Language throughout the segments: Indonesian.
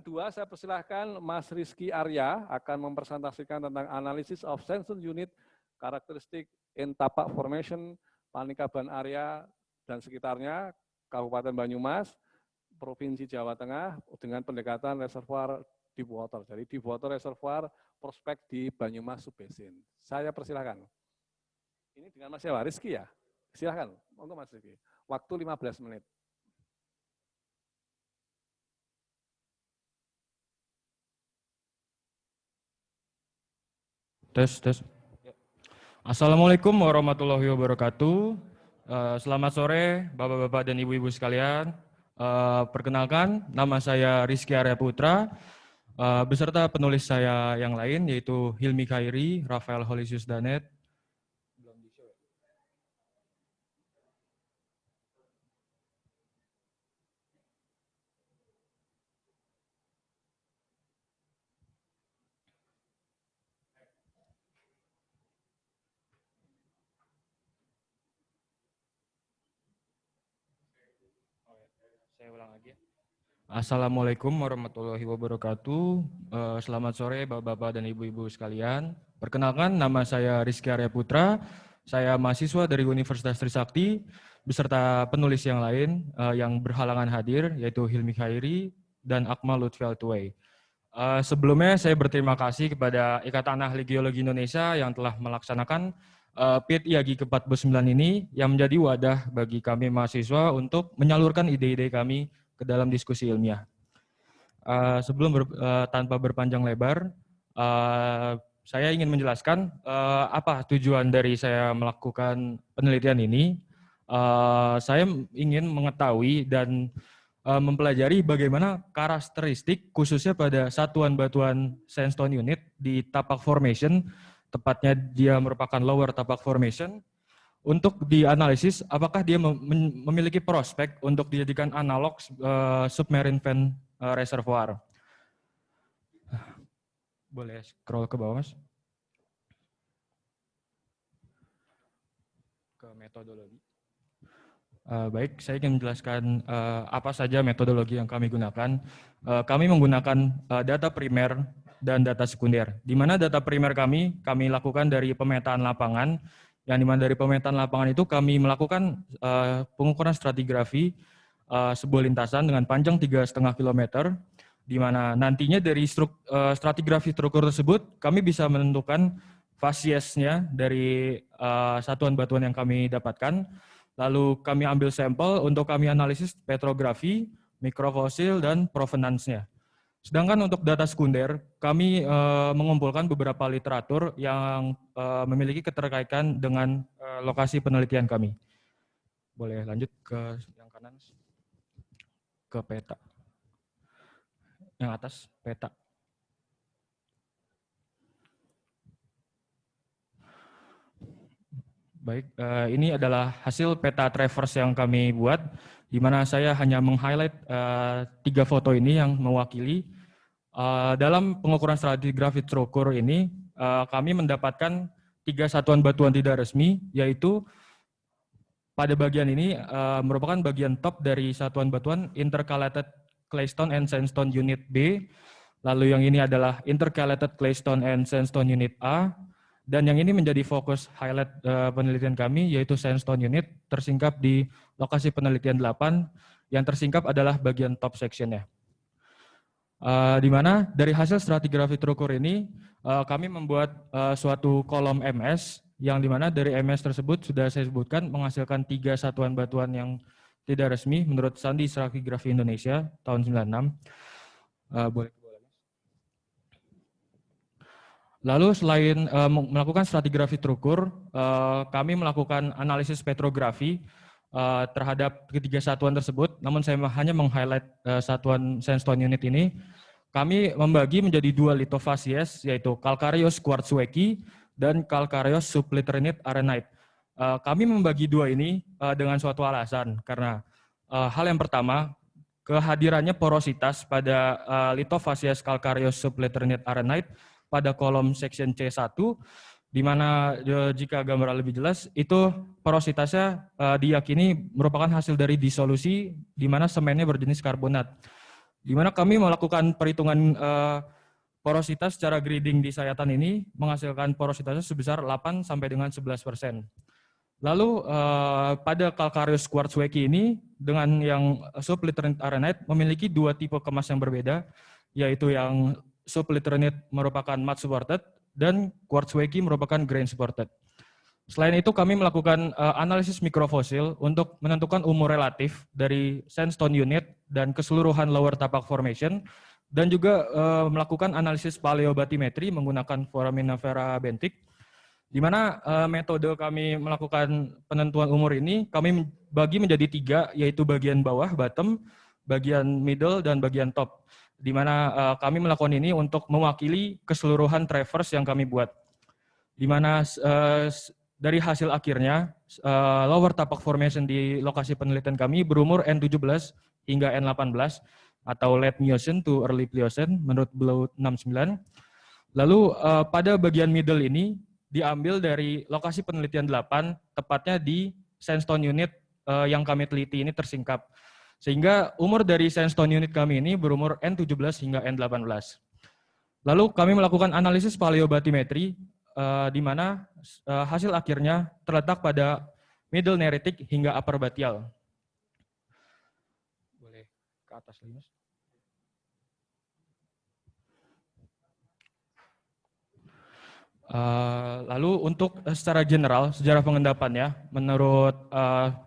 kedua, saya persilahkan Mas Rizky Arya akan mempresentasikan tentang analisis of sandstone unit, karakteristik in tapak formation, Panikaban area dan sekitarnya, Kabupaten Banyumas, Provinsi Jawa Tengah, dengan pendekatan reservoir deep water. Jadi deep water reservoir prospek di Banyumas Subbasin. Saya persilahkan. Ini dengan Mas Jawa, Rizky ya? Silahkan, untuk Mas Rizky. Waktu 15 menit. Tes. Assalamualaikum warahmatullahi wabarakatuh. Selamat sore Bapak-Bapak dan Ibu-Ibu sekalian. Perkenalkan, nama saya Rizky Arya Putra, beserta penulis saya yang lain yaitu Hilmi Khairi, Rafael Holisius Danet. Saya ulang lagi. Assalamualaikum warahmatullahi wabarakatuh. Selamat sore Bapak-Bapak dan Ibu-Ibu sekalian. Perkenalkan, nama saya Rizky Arya Putra. Saya mahasiswa dari Universitas Trisakti beserta penulis yang lain yang berhalangan hadir yaitu Hilmi Khairi dan Akmal Lutfi Altuwai. Sebelumnya saya berterima kasih kepada Ikatan Ahli Geologi Indonesia yang telah melaksanakan PIT IAGI ke-49 ini yang menjadi wadah bagi kami mahasiswa untuk menyalurkan ide-ide kami ke dalam diskusi ilmiah. Tanpa berpanjang lebar, saya ingin menjelaskan apa tujuan dari saya melakukan penelitian ini. Saya ingin mengetahui dan mempelajari bagaimana karakteristik khususnya pada satuan batuan sandstone unit di tapak formation, tepatnya dia merupakan lower tapak formation, untuk dianalisis apakah dia memiliki prospek untuk dijadikan analog submarine vent reservoir. Boleh scroll ke bawah, Mas. Ke metodologi. Baik, saya ingin menjelaskan apa saja metodologi yang kami gunakan. Kami menggunakan data primer dan data sekunder. Di mana data primer kami lakukan dari pemetaan lapangan, yang dimana dari pemetaan lapangan itu kami melakukan pengukuran stratigrafi sebuah lintasan dengan panjang 3,5 km, di mana nantinya dari stratigrafi struktur tersebut kami bisa menentukan fasiesnya dari satuan batuan yang kami dapatkan. Lalu kami ambil sampel untuk kami analisis petrografi, mikrofosil, dan provenance-nya. Sedangkan untuk data sekunder, kami mengumpulkan beberapa literatur yang memiliki keterkaitan dengan lokasi penelitian kami. Boleh lanjut ke yang kanan, ke peta. Yang atas, peta. Baik, ini adalah hasil peta traverse yang kami buat, di mana saya hanya meng-highlight 3 foto ini yang mewakili. Dalam pengukuran stratigrafi struktur ini, kami mendapatkan 3 satuan batuan tidak resmi, yaitu pada bagian ini merupakan bagian top dari satuan batuan Intercalated Claystone and Sandstone Unit B, lalu yang ini adalah Intercalated Claystone and Sandstone Unit A, dan yang ini menjadi fokus highlight penelitian kami, yaitu sandstone unit tersingkap di lokasi penelitian 8, yang tersingkap adalah bagian top sectionnya. Di mana dari hasil stratigrafi terukur ini, kami membuat suatu kolom MS, yang dimana dari MS tersebut sudah saya sebutkan menghasilkan 3 satuan batuan yang tidak resmi menurut Sandi Stratigrafi Indonesia tahun 96. Boleh. Lalu selain melakukan stratigrafi terukur, kami melakukan analisis petrografi terhadap ketiga satuan tersebut, namun saya hanya meng-highlight satuan sandstone unit ini. Kami membagi menjadi 2 lithofasies, yaitu calcareous quartzwecki dan calcareous sublaternite arenite. Kami membagi 2 ini dengan suatu alasan, karena hal yang pertama, kehadirannya porositas pada lithofasies calcareous sublaternite arenite pada kolom section C1, di mana jika gambaran lebih jelas, itu porositasnya diyakini merupakan hasil dari disolusi, di mana semennya berjenis karbonat. di mana kami melakukan perhitungan porositas secara grading di sayatan ini menghasilkan porositasnya sebesar 8 sampai dengan 11%. Lalu pada calcareous quartz weki ini dengan yang subliternate arenite memiliki dua tipe kemas yang berbeda, yaitu yang subliternate merupakan mud supported dan quartz weki merupakan grain supported. Selain itu kami melakukan analisis mikrofosil untuk menentukan umur relatif dari sandstone unit dan keseluruhan lower tapak formation, dan juga melakukan analisis paleobatimetri menggunakan foraminifera benthic, di mana metode kami melakukan penentuan umur ini kami bagi menjadi 3, yaitu bagian bawah, bottom, bagian middle, dan bagian top. Di mana kami melakukan ini untuk mewakili keseluruhan traverse yang kami buat. Di mana dari hasil akhirnya, lower tapak formation di lokasi penelitian kami berumur N17 hingga N18, atau late Miocene to early Pliocene menurut Blow 69. Lalu pada bagian middle ini diambil dari lokasi penelitian 8, tepatnya di sandstone unit yang kami teliti ini tersingkap. Sehingga umur dari sandstone unit kami ini berumur N17 hingga N18. Lalu kami melakukan analisis paleobatimetri di mana hasil akhirnya terletak pada middle neritic hingga upper batial. Boleh ke atas lagi, Mas? Lalu untuk secara general sejarah pengendapannya, menurut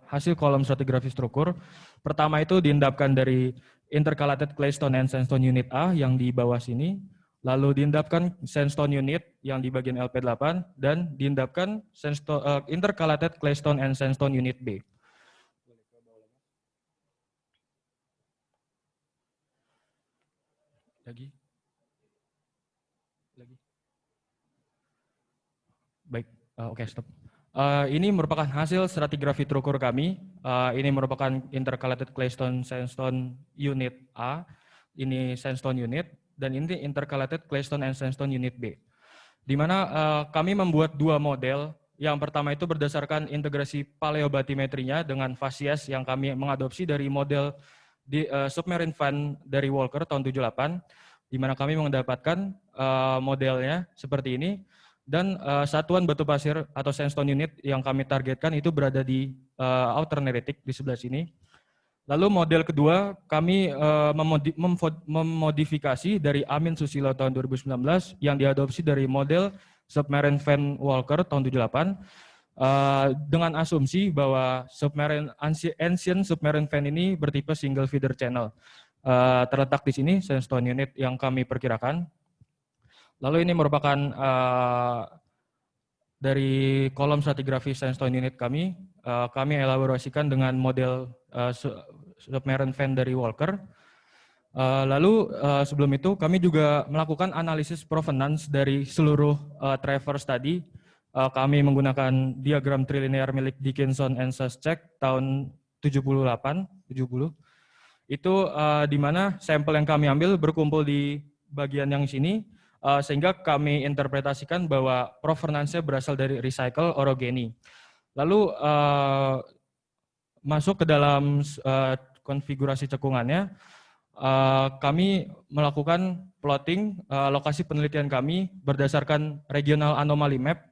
hasil kolom stratigrafi struktur, pertama itu diendapkan dari intercalated claystone and sandstone unit A yang di bawah sini, lalu diendapkan sandstone unit yang di bagian LP8, dan diendapkan intercalated claystone and sandstone unit B. Lagi. Baik, oke, stop. Ini merupakan hasil stratigrafi terukur kami. Ini merupakan intercalated claystone sandstone unit A, ini sandstone unit, dan ini intercalated claystone and sandstone unit B. Di mana kami membuat dua model. Yang pertama itu berdasarkan integrasi paleobatimetrinya dengan facies yang kami mengadopsi dari model di submarine fan dari Walker tahun 78, di mana kami mendapatkan modelnya seperti ini. Dan satuan batu pasir atau sandstone unit yang kami targetkan itu berada di outer neritic di sebelah sini. Lalu model kedua kami memodifikasi dari Amin Susilo tahun 2019 yang diadopsi dari model submarine fan Walker tahun 78 dengan asumsi bahwa ancient submarine fan ini bertipe single feeder channel. Terletak di sini sandstone unit yang kami perkirakan. Lalu ini merupakan dari kolom stratigrafi sandstone unit kami elaborasikan dengan model submarine fan dari Walker. Lalu sebelum itu kami juga melakukan analisis provenance dari seluruh traverse tadi. Kami menggunakan diagram trilinear milik Dickinson and Suschek tahun 70. Itu di mana sampel yang kami ambil berkumpul di bagian yang sini. Sehingga kami interpretasikan bahwa provenance-nya berasal dari recycle orogeny. Lalu masuk ke dalam konfigurasi cekungannya, kami melakukan plotting lokasi penelitian kami berdasarkan regional anomaly map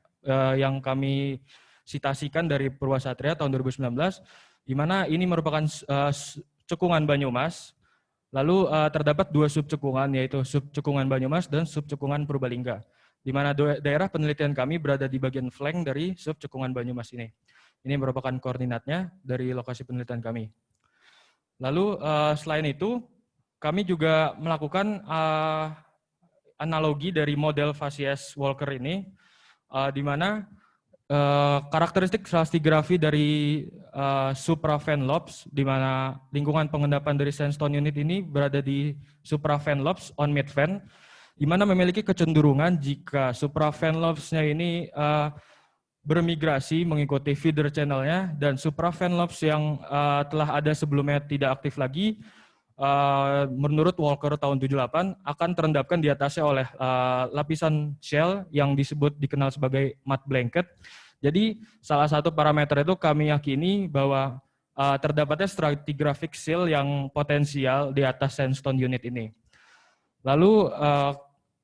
yang kami citasikan dari Purwasatria tahun 2019, di mana ini merupakan cekungan Banyumas. Lalu terdapat dua subcekungan, yaitu subcekungan Banyumas dan subcekungan Purbalingga, di mana daerah penelitian kami berada di bagian flank dari subcekungan Banyumas ini. Ini merupakan koordinatnya dari lokasi penelitian kami. Lalu selain itu, kami juga melakukan analogi dari model facies Walker ini, di mana karakteristik stratigrafi dari supra-fan lobes, di mana lingkungan pengendapan dari sandstone unit ini berada di supra-fan lobes on mid-fan, di mana memiliki kecenderungan jika supra-fan lobes-nya ini bermigrasi mengikuti feeder channel-nya, dan supra-fan lobes yang telah ada sebelumnya tidak aktif lagi, menurut Walker tahun 78 akan terendapkan di atasnya oleh lapisan shell yang dikenal sebagai mud blanket. Jadi salah satu parameter itu kami yakini bahwa terdapatnya stratigraphic seal yang potensial di atas sandstone unit ini. Lalu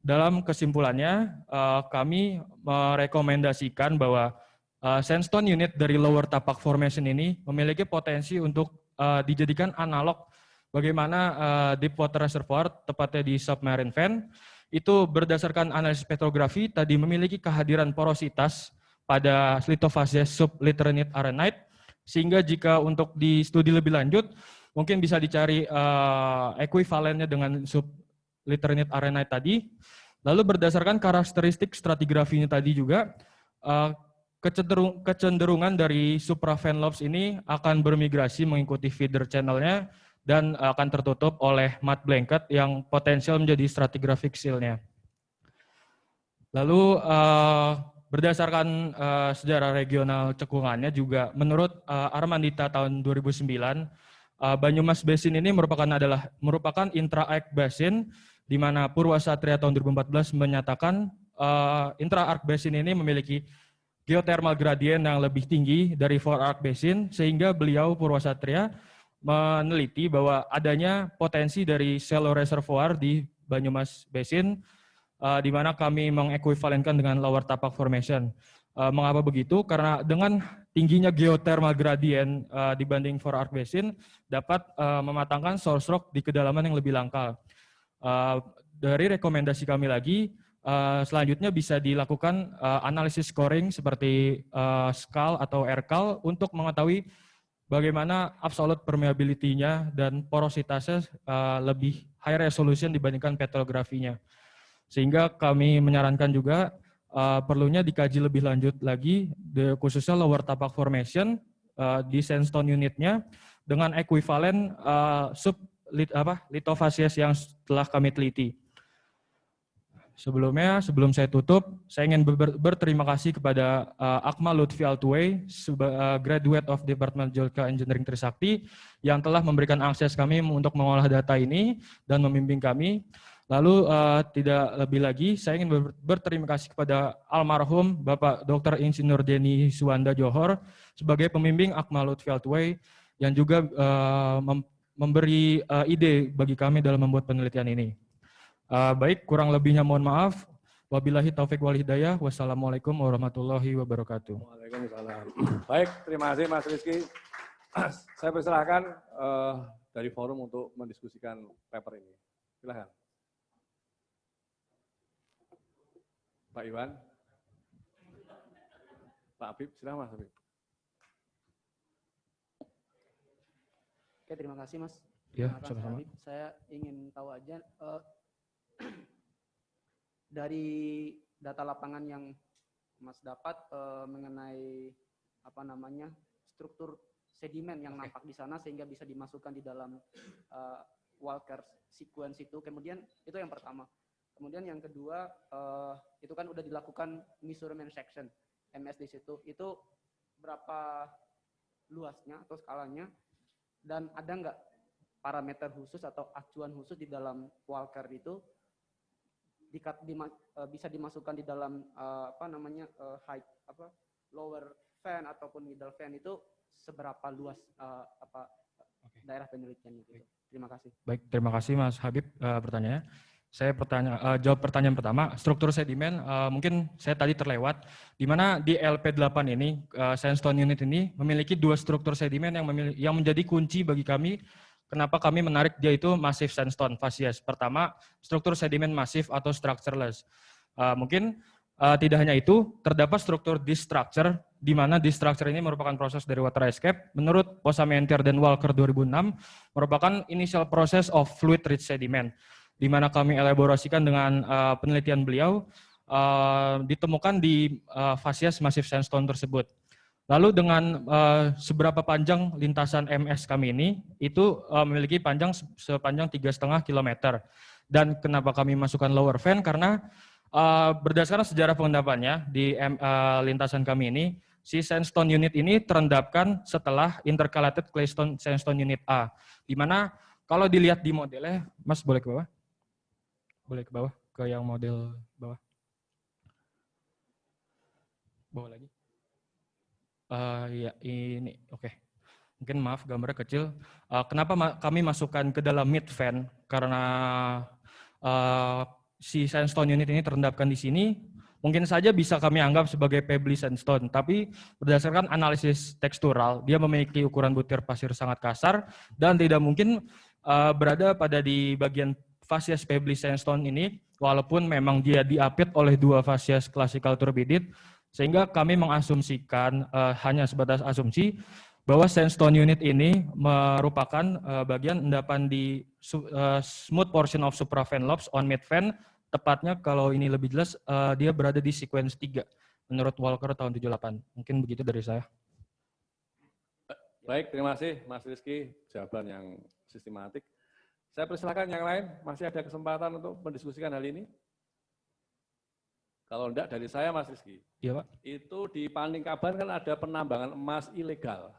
dalam kesimpulannya kami merekomendasikan bahwa sandstone unit dari lower tapak formation ini memiliki potensi untuk dijadikan analog bagaimana deep water reservoir, tepatnya di submarine fan, itu berdasarkan analisis petrografi tadi memiliki kehadiran porositas pada lithophase sublithorenite arenite, sehingga jika untuk di studi lebih lanjut mungkin bisa dicari ekuivalennya dengan sublithorenite arenite tadi. Lalu berdasarkan karakteristik stratigrafinya tadi juga, kecenderungan dari supravan lobes ini akan bermigrasi mengikuti feeder channelnya dan akan tertutup oleh mud blanket yang potensial menjadi stratigraphic seal-nya. Lalu berdasarkan sejarah regional cekungannya juga, menurut Armandita tahun 2009, Banyumas Basin ini merupakan intra-arc basin, di mana Purwasatria tahun 2014 menyatakan intra-arc basin ini memiliki geothermal gradient yang lebih tinggi dari fore-arc basin, sehingga beliau Purwasatria meneliti bahwa adanya potensi dari shallow reservoir di Banyumas Basin, di mana kami mengekuivalenkan dengan lower tapak formation. Mengapa begitu? Karena dengan tingginya geothermal gradient dibanding fore-arc basin dapat mematangkan source rock di kedalaman yang lebih langka. Dari rekomendasi kami lagi, selanjutnya bisa dilakukan analisis scoring seperti SCAL atau RCAL untuk mengetahui bagaimana absolute permeability-nya dan porositasnya lebih high resolution dibandingkan petrografinya. Sehingga kami menyarankan juga perlunya dikaji lebih lanjut lagi, khususnya lower tapak formation di sandstone unitnya dengan ekuivalen lithophase yang telah kami teliti. Sebelum saya tutup, saya ingin berterima kasih kepada Akmal Lutfi Altuway, graduate of Department Geological Engineering Trisakti, yang telah memberikan akses kami untuk mengolah data ini dan membimbing kami. Lalu tidak lebih lagi, saya ingin berterima kasih kepada almarhum Bapak Dr. Insinyur Denny Suwanda Johor sebagai pembimbing Akmal Lutfi Altuway yang juga memberi ide bagi kami dalam membuat penelitian ini. Baik, kurang lebihnya mohon maaf. Wabillahi taufik wal hidayah. Wassalamualaikum warahmatullahi wabarakatuh. Waalaikumsalam. Baik, terima kasih Mas Rizky. Saya persilahkan dari forum untuk mendiskusikan paper ini. Silakan. Pak Iwan. Pak Habib, silakan Mas Habib. Oke, terima kasih Mas. Ya, sama-sama. Saya ingin tahu aja dari data lapangan yang Mas dapat mengenai struktur sedimen yang nampak di sana sehingga bisa dimasukkan di dalam Walker sequence itu. Kemudian itu yang pertama. Kemudian yang kedua itu kan udah dilakukan measurement section MS di situ. Itu berapa luasnya atau skalanya, dan ada nggak parameter khusus atau acuan khusus di dalam Walker itu bisa dimasukkan di dalam lower fan ataupun middle fan itu seberapa luas daerah penelitiannya gitu. Terima kasih. Baik, terima kasih Mas Habib pertanyaannya. Saya jawab pertanyaan pertama, struktur sedimen mungkin saya tadi terlewat, di mana di LP8 ini, sandstone unit ini memiliki dua struktur sedimen yang menjadi kunci bagi kami. Kenapa kami menarik dia itu massive sandstone facies. Pertama, struktur sedimen masif atau structureless. Mungkin tidak hanya itu, terdapat struktur disk structure, di mana disk structure ini merupakan proses dari water escape. Menurut Posamentier dan Walker 2006, merupakan initial process of fluid rich sediment, di mana kami elaborasikan dengan penelitian beliau, ditemukan di facies massive sandstone tersebut. Lalu dengan seberapa panjang lintasan MS kami ini, itu memiliki panjang sepanjang 3,5 km. Dan kenapa kami masukkan lower fan? Karena berdasarkan sejarah pengendapannya di lintasan kami ini, si sandstone unit ini terendapkan setelah intercalated claystone sandstone unit A. Di mana kalau dilihat di modelnya, Mas boleh ke bawah? Boleh ke bawah, ke yang model bawah. Bawah lagi. Ya ini, oke. Mungkin maaf gambarnya kecil. Kenapa kami masukkan ke dalam mid fan? Karena si sandstone unit ini terendapkan di sini. Mungkin saja bisa kami anggap sebagai pebbly sandstone, tapi berdasarkan analisis tekstural, dia memiliki ukuran butir pasir sangat kasar dan tidak mungkin berada pada di bagian fasies pebbly sandstone ini, walaupun memang dia diapit oleh dua fasies classical turbidite, sehingga kami mengasumsikan hanya sebatas asumsi bahwa sandstone unit ini merupakan bagian endapan di smooth portion of suprafen lobes on mid fan. Tepatnya kalau ini lebih jelas, dia berada di sequence 3 menurut Walker tahun 78. Mungkin begitu dari saya. Baik, terima kasih Mas Rizky, jawaban yang sistematik. Saya persilakan yang lain, masih ada kesempatan untuk mendiskusikan hal ini? Kalau enggak dari saya Mas Rizky. Iya Pak. Itu di Paningkaban kan ada penambangan emas ilegal.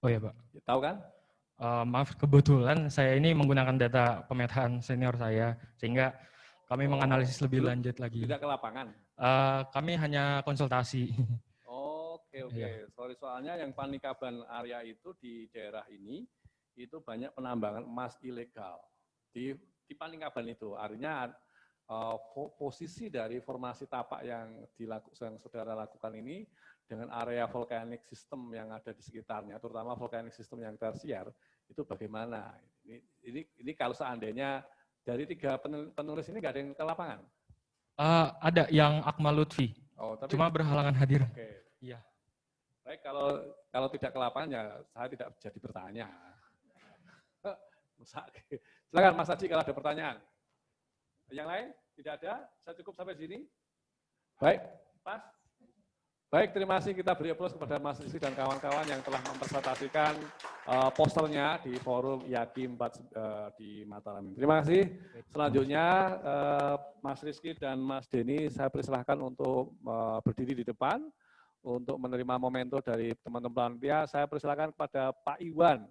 Oh iya Pak. Tahu kan? Maaf, kebetulan saya ini menggunakan data pemetaan senior saya, sehingga kami menganalisis lebih lanjut lagi. Tidak ke lapangan? Kami hanya konsultasi. Oke. Iya. Sorry, soalnya yang Paningkaban area itu di daerah ini, itu banyak penambangan emas ilegal. Di Paningkaban itu, artinya posisi dari formasi tapak yang saudara lakukan ini, dengan area volcanic system yang ada di sekitarnya, terutama volcanic system yang tersier, itu bagaimana? Ini kalau seandainya dari 3 penulis ini nggak ada yang ke lapangan? Ada yang Akmal Lutfi, cuma berhalangan hadir. Oke. Iya. Baik, kalau tidak ke lapangan ya saya tidak jadi bertanya. Silakan Mas Haji kalau ada pertanyaan. Yang lain? Tidak ada? Saya cukup sampai sini. Baik, Pas. Baik, terima kasih, kita beri aplaus kepada Mas Rizky dan kawan-kawan yang telah mempresentasikan posternya di forum IAKI 4 di Mataram. Terima kasih. Selanjutnya Mas Rizky dan Mas Denny saya persilahkan untuk berdiri di depan untuk menerima memento dari teman-teman panitia. Saya persilahkan kepada Pak Iwan